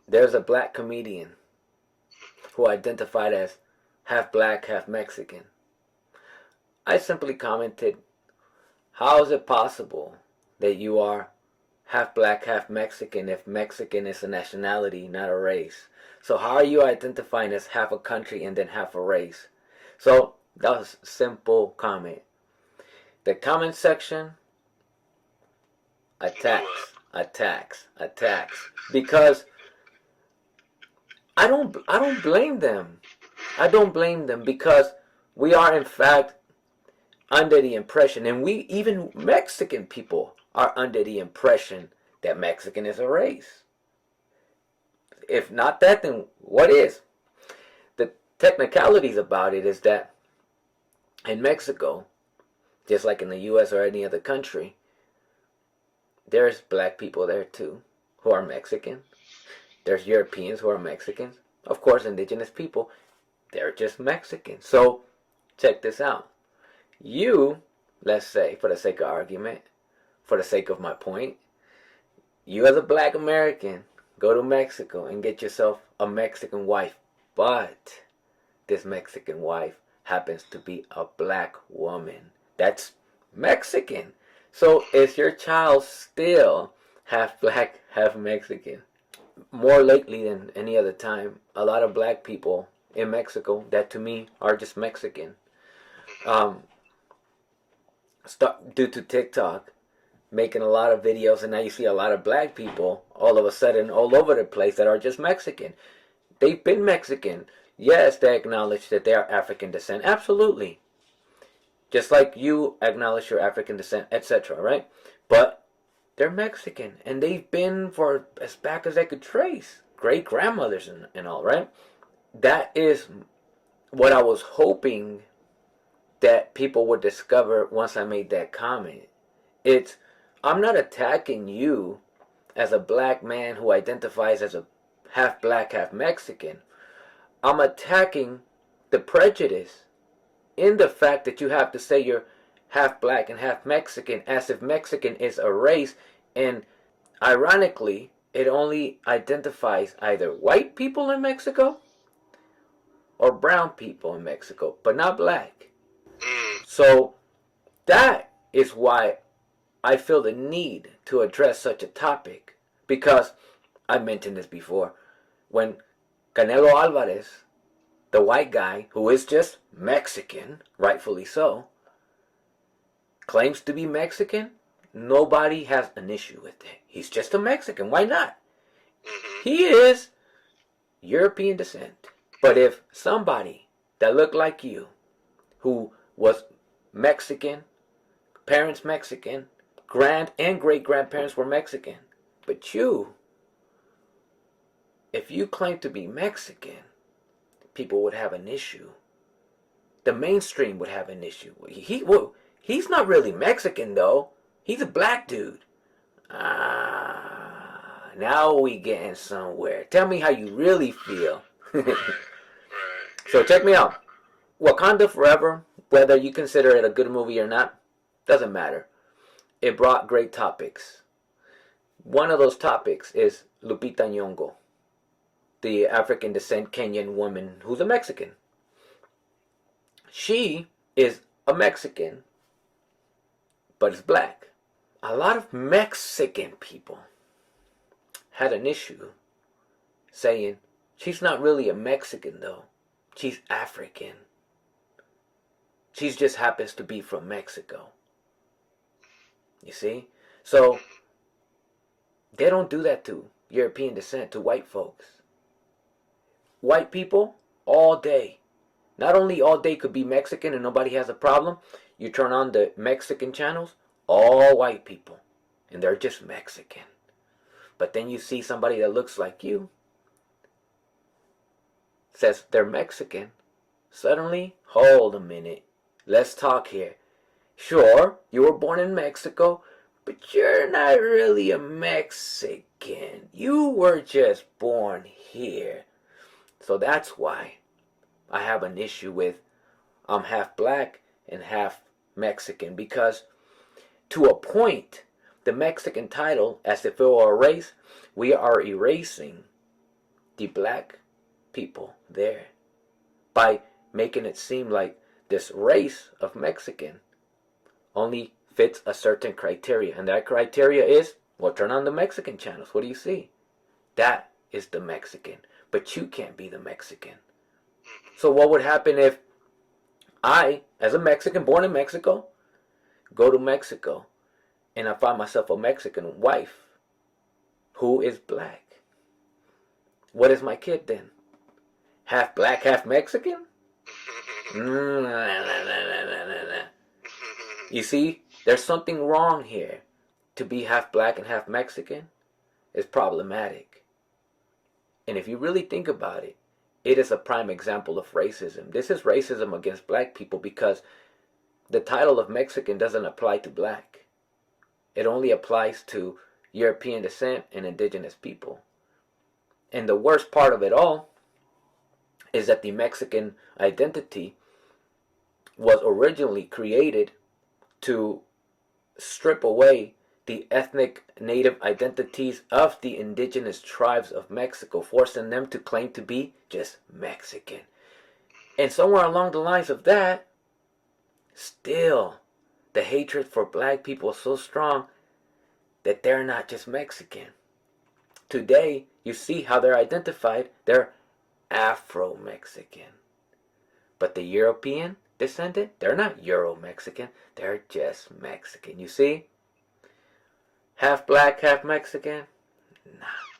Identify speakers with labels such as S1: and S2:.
S1: there's a black comedian who identified as half black, half Mexican. I simply commented, how is it possible that you are half black, half Mexican if Mexican is a nationality, not a race? So how are you identifying as half a country and then half a race? So that was a simple comment. The comment section, attacks, attacks, attacks. Because I don't blame them. I don't blame them because we are in fact under the impression, and we even Mexican people are under the impression that Mexican is a race. If not that, then what is? The technicalities about it is that in Mexico, just like in the US or any other country, there's black people there too who are Mexican. There's Europeans who are Mexicans. Of course, indigenous people, they're just Mexican. So check this out. You, let's say, for the sake of argument, for the sake of my point, you as a black American, go to Mexico and get yourself a Mexican wife. But this Mexican wife happens to be a black woman. That's Mexican. So is your child still half black, half Mexican? More lately than any other time, a lot of black people in Mexico that to me are just Mexican, due to TikTok, making a lot of videos, and now you see a lot of black people all of a sudden all over the place that are just Mexican. They've been Mexican. Yes, they acknowledge that they are African descent. Absolutely. Just like you acknowledge your African descent, etc., right? But they're Mexican, and they've been for as back as I could trace. Great-grandmothers and all, right? That is what I was hoping that people would discover once I made that comment. I'm not attacking you as a black man who identifies as a half black, half Mexican. I'm attacking the prejudice in the fact that you have to say you're half black and half Mexican as if Mexican is a race, and ironically, it only identifies either white people in Mexico or brown people in Mexico, but not black. So that is why I feel the need to address such a topic, because I mentioned this before. When Canelo Alvarez, the white guy who is just Mexican, rightfully so, claims to be Mexican, nobody has an issue with it. He's just a Mexican. Why not? He is European descent. But if somebody that looked like you, who was Mexican, parents Mexican, grand and great grandparents were Mexican, but you, if you claim to be Mexican, people would have an issue. The mainstream would have an issue. He's not really Mexican though. He's a black dude. Now we getting somewhere. Tell me how you really feel. So check me out. Wakanda Forever, whether you consider it a good movie or not, doesn't matter. It brought great topics. One of those topics is Lupita Nyong'o, the African descent Kenyan woman who's a Mexican. She is a Mexican, but is black. A lot of Mexican people had an issue saying she's not really a Mexican though. She's African. She just happens to be from Mexico. You see? So they don't do that to European descent, to white folks. White people, all day. Not only all day could be Mexican and nobody has a problem. You turn on the Mexican channels, all white people. And they're just Mexican. But then you see somebody that looks like you, says they're Mexican. Suddenly, hold a minute. Let's talk here. Sure, you were born in Mexico, but you're not really a Mexican. You were just born here. So that's why I have an issue with I'm half black and half Mexican, because to a point, the Mexican title, as if it were a race, we are erasing the black people there by making it seem like this race of Mexican only fits a certain criteria. And that criteria is, well, turn on the Mexican channels. What do you see? That is the Mexican. But you can't be the Mexican. So what would happen if I, as a Mexican born in Mexico, go to Mexico and I find myself a Mexican wife who is black? What is my kid then? Half black, half Mexican? You see, there's something wrong here. To be half black and half Mexican is problematic. And if you really think about it, it is a prime example of racism. This is racism against black people because the title of Mexican doesn't apply to black. It only applies to European descent and indigenous people. And the worst part of it all is that the Mexican identity was originally created to strip away the ethnic native identities of the indigenous tribes of Mexico, forcing them to claim to be just Mexican. And somewhere along the lines of that, still, the hatred for black people is so strong that they're not just Mexican. Today, you see how they're identified. They're Afro-Mexican. But the European descendant, they're not Euro-Mexican. They're just Mexican. You see? Half black, half Mexican? Nah.